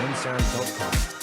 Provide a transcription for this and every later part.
bensound.com.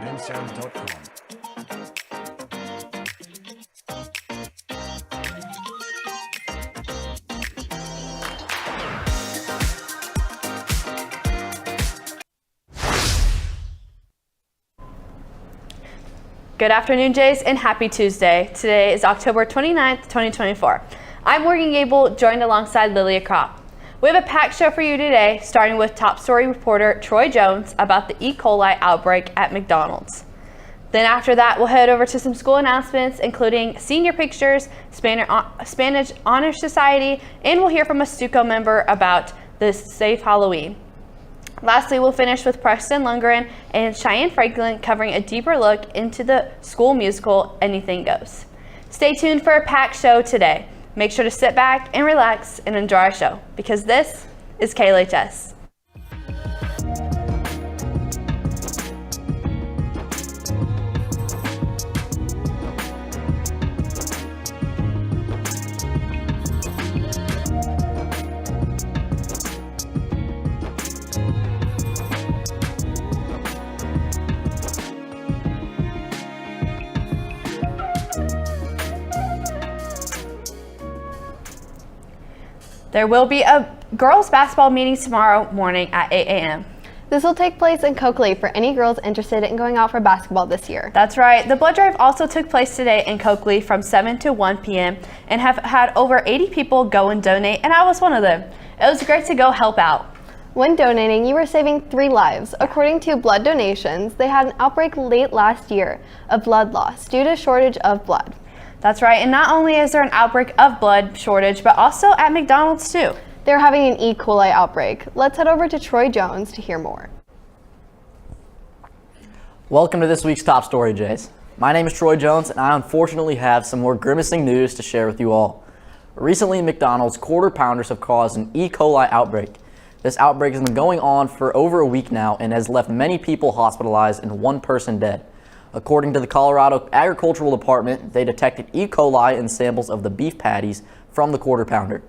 bensound.com. Good afternoon, Jays, and happy Tuesday. Today is October 29th, 2024. I'm Morgan Gable, joined alongside Lilia Kropp. We have a packed show for you today, starting with top story reporter Troy Jones about the E. coli outbreak at McDonald's. Then after that, we'll head over to some school announcements, including senior pictures, Spanish Honor Society, and we'll hear from a Stuco member about this safe Halloween. Lastly, we'll finish with Preston Lundgren and Cheyenne Franklin covering a deeper look into the school musical Anything Goes. Stay tuned for a packed show today. Make sure to sit back and relax and enjoy our show, because this is KLHS. There will be a girls' basketball meeting tomorrow morning at 8 a.m. This will take place in Coakley for any girls interested in going out for basketball this year. That's right. The blood drive also took place today in Coakley from 7 to 1 p.m. and have had over 80 people go and donate, and I was one of them. It was great to go help out. When donating, you are saving 3 lives. According to Blood Donations, they had an outbreak late last year of blood loss due to shortage of blood. That's right, and not only is there an outbreak of blood shortage, but also at McDonald's too. They're having an E. coli outbreak. Let's head over to Troy Jones to hear more. Welcome to this week's Top Story, Jays. My name is Troy Jones, and I unfortunately have some more grimacing news to share with you all. Recently, McDonald's Quarter Pounders have caused an E. coli outbreak. This outbreak has been going on for over a week now and has left many people hospitalized and 1 person dead. According to the Colorado Agricultural Department, they detected E. coli in samples of the beef patties from the Quarter Pounder.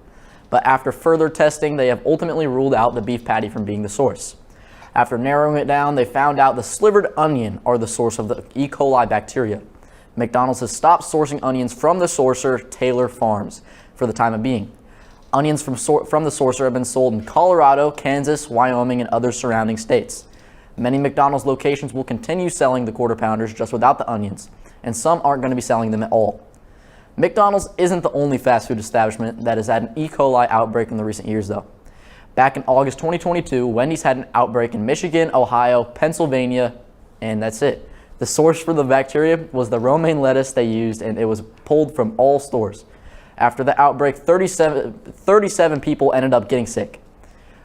But after further testing, they have ultimately ruled out the beef patty from being the source. After narrowing it down, they found out the slivered onion are the source of the E. coli bacteria. McDonald's has stopped sourcing onions from the sourcer, Taylor Farms, for the time being. Onions from the sourcer have been sold in Colorado, Kansas, Wyoming, and other surrounding states. Many McDonald's locations will continue selling the Quarter Pounders just without the onions, and some aren't going to be selling them at all. McDonald's isn't the only fast food establishment that has had an E. coli outbreak in the recent years, though. Back in August 2022, Wendy's had an outbreak in Michigan, Ohio, Pennsylvania, and that's it. The source for the bacteria was the romaine lettuce they used, and it was pulled from all stores. After the outbreak, 37 people ended up getting sick.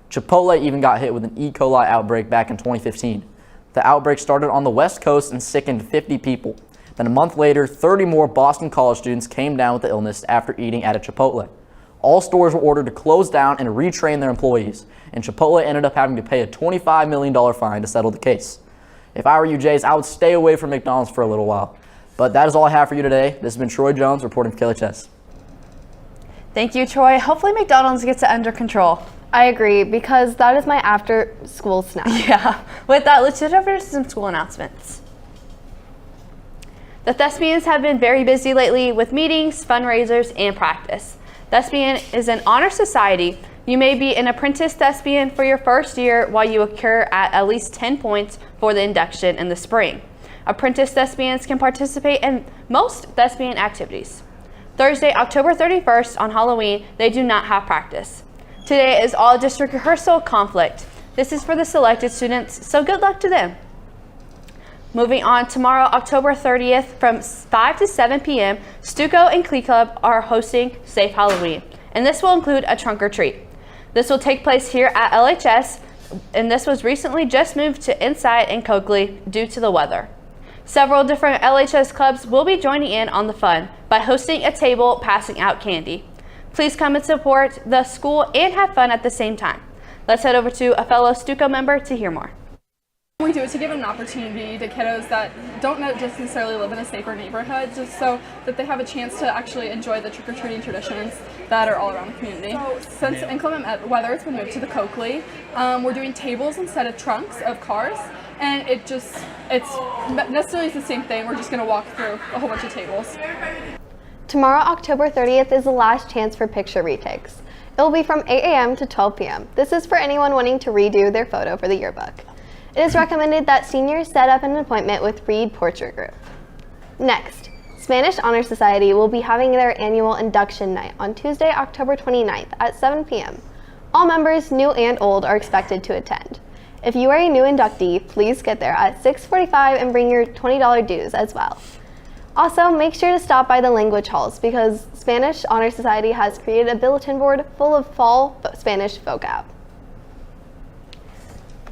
Chipotle even got hit with an E. coli outbreak back in 2015. The outbreak started on the West Coast and sickened 50 people. Then a month later, 30 more Boston college students came down with the illness after eating at a Chipotle. All stores were ordered to close down and retrain their employees, and Chipotle ended up having to pay a $25 million fine to settle the case. If I were you, Jays, I would stay away from McDonald's for a little while. But that is all I have for you today. This has been Troy Jones reporting for KLHS. Thank you, Troy. Hopefully McDonald's gets it under control. I agree, because that is my after-school snack. Yeah. With that, let's head over to some school announcements. The Thespians have been very busy lately with meetings, fundraisers, and practice. Thespian is an honor society You may be an apprentice thespian for your first year while you occur at least 10 points for the induction in the spring. Apprentice thespians can participate in most thespian activities. Thursday, October 31st on Halloween, they do not have practice. Today is all district rehearsal conflict. This is for the selected students, so good luck to them. Moving on, tomorrow, October 30th, from 5 to 7 p.m., Stuco and Klee Club are hosting Safe Halloween, and this will include a trunk or treat. This will take place here at LHS, and this was recently just moved to inside in Coakley due to the weather. Several different LHS clubs will be joining in on the fun by hosting a table passing out candy. Please come and support the school and have fun at the same time. Let's head over to a fellow Stuco member to hear more. We do it to give an opportunity to kiddos that don't just necessarily live in a safer neighborhood, just so that they have a chance to actually enjoy the trick-or-treating traditions that are all around the community. So since inclement weather, it's been moved to the Coakley. We're doing tables instead of trunks of cars, and it's necessarily the same thing. We're just going to walk through a whole bunch of tables. Tomorrow, October 30th, is the last chance for picture retakes. It will be from 8 a.m. to 12 p.m. This is for anyone wanting to redo their photo for the yearbook. It is recommended that seniors set up an appointment with Reed Portrait Group. Next, Spanish Honor Society will be having their annual induction night on Tuesday, October 29th at 7 p.m. All members, new and old, are expected to attend. If you are a new inductee, please get there at 6:45 and bring your $20 dues as well. Also, make sure to stop by the language halls because Spanish Honor Society has created a bulletin board full of fall Spanish vocab.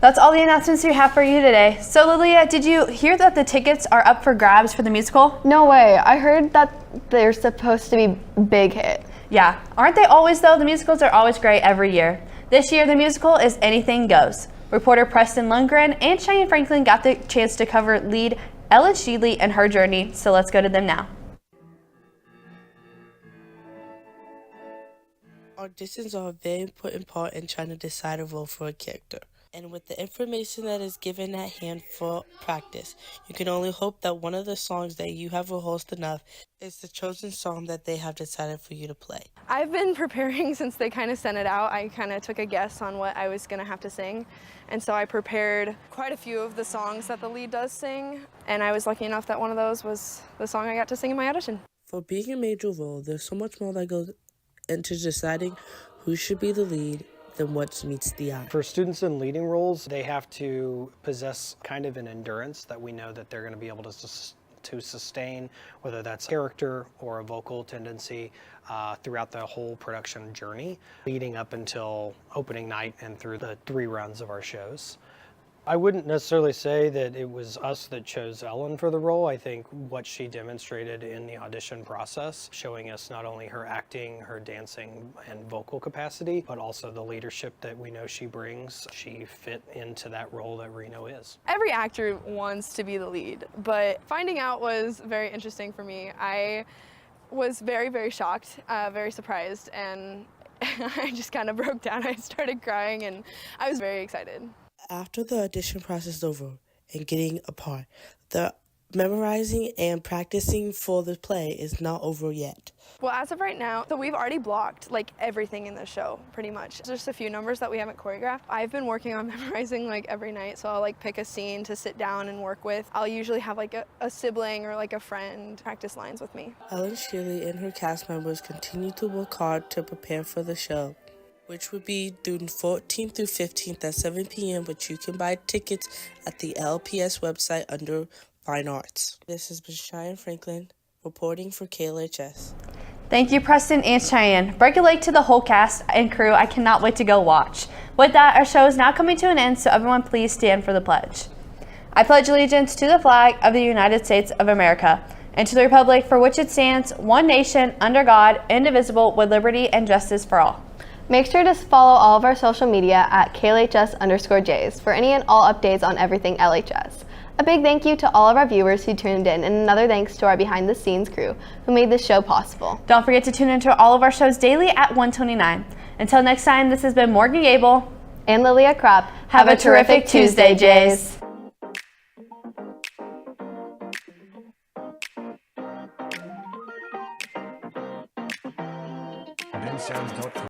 That's all the announcements we have for you today. So Lilia, did you hear that the tickets are up for grabs for the musical? No way. I heard that they're supposed to be big hit. Yeah, aren't they always though? The musicals are always great every year. This year the musical is Anything Goes. Reporter Preston Lundgren and Cheyenne Franklin got the chance to cover lead Ellen Sheedley and her journey, so let's go to them now. Auditions are a very important part in trying to decide a role for a character. And with the information that is given at hand for practice, you can only hope that one of the songs that you have rehearsed enough is the chosen song that they have decided for you to play. I've been preparing since they kind of sent it out. I kind of took a guess on what I was going to have to sing. And so I prepared quite a few of the songs that the lead does sing. And I was lucky enough that one of those was the song I got to sing in my audition. For being a major role, there's so much more that goes into deciding who should be the lead than what meets the eye. For students in leading roles, they have to possess kind of an endurance that we know that they're going to be able to sustain, whether that's character or a vocal tendency throughout the whole production journey, leading up until opening night and through the 3 runs of our shows. I wouldn't necessarily say that it was us that chose Ellen for the role. I think what she demonstrated in the audition process, showing us not only her acting, her dancing and vocal capacity, but also the leadership that we know she brings. She fit into that role that Reno is. Every actor wants to be the lead, but finding out was very interesting for me. I was very, very shocked, very surprised, and I just kind of broke down. I started crying and I was very excited. After the audition process is over and getting a part, the memorizing and practicing for the play is not over yet. Well, as of right now, so we've already blocked like everything in the show, pretty much. There's just a few numbers that we haven't choreographed. I've been working on memorizing like every night, so I'll like pick a scene to sit down and work with. I'll usually have like a sibling or like a friend practice lines with me. Ellen Shirley and her cast members continue to work hard to prepare for the show, which would be June 14th through 15th at 7 p.m., but you can buy tickets at the LPS website under Fine Arts. This has been Cheyenne Franklin reporting for KLHS. Thank you, Preston and Cheyenne. Break a leg to the whole cast and crew. I cannot wait to go watch. With that, our show is now coming to an end, so everyone please stand for the pledge. I pledge allegiance to the flag of the United States of America and to the republic for which it stands, one nation, under God, indivisible, with liberty and justice for all. Make sure to follow all of our social media at KLHS_Js for any and all updates on everything LHS. A big thank you to all of our viewers who tuned in, and another thanks to our behind-the-scenes crew who made this show possible. Don't forget to tune into all of our shows daily at 1:29. Until next time, this has been Morgan Gable And Lilia Kropp. Have a terrific Tuesday, Jays.